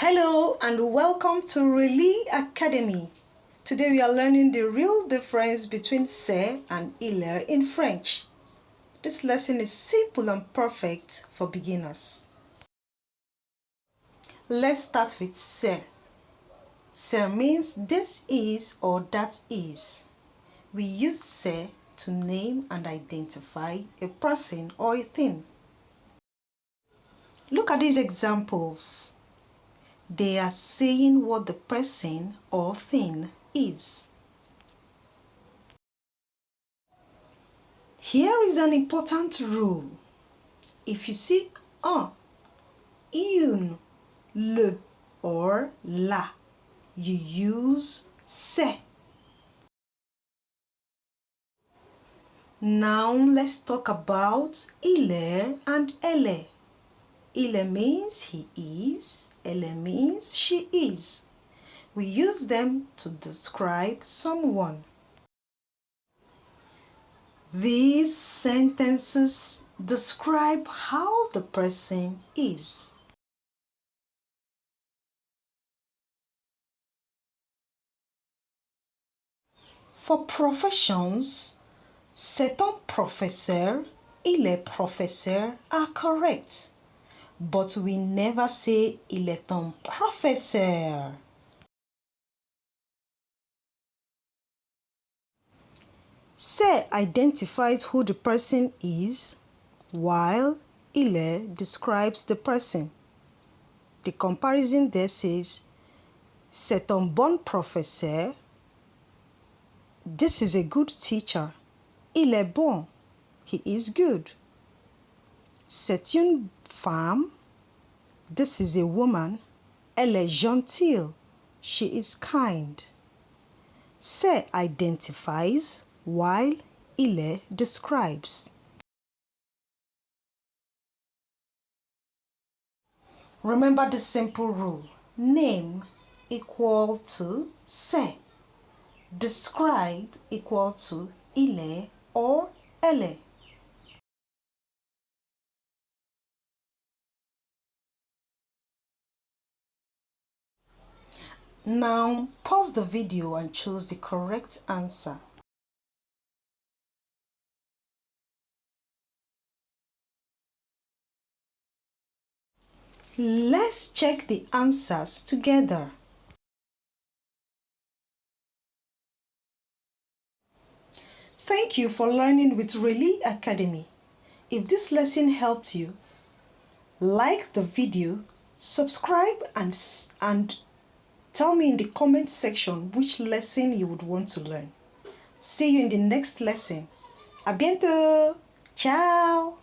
Hello and welcome to Relis Academy. Today we are learning the real difference between "c'est" and "il est" in French. This lesson is simple and perfect for beginners. Let's start with "c'est". "C'est" means this is or that is. We use "c'est" to name and identify a person or a thing. Look at these examples. They are saying what the person or thing is. Here is an important rule. If you see un, une, le, or la, you use c'est. Now let's talk about il est and elle est. Il est means he is, elle means she is. We use them to describe someone. These sentences describe how the person is. For professions, c'est un professeur, il est professeur are correct, but we never say il est un professeur. C'est identifies who the person is, while il est describes the person. The comparison there says, c'est un bon professeur. This is a good teacher. Il est bon. He is good. C'est une femme. This is a woman. Elle est gentille. She is kind. C'est identifies, while il est describes. Remember the simple rule. Name equal to c'est. Describe equal to il est or elle est. Now pause the video and choose the correct answer. Let's check the answers together. Thank you for learning with Relis Academy. If this lesson helped you, like the video, subscribe and tell me in the comment section which lesson you would want to learn. See you in the next lesson. A bientôt! Ciao!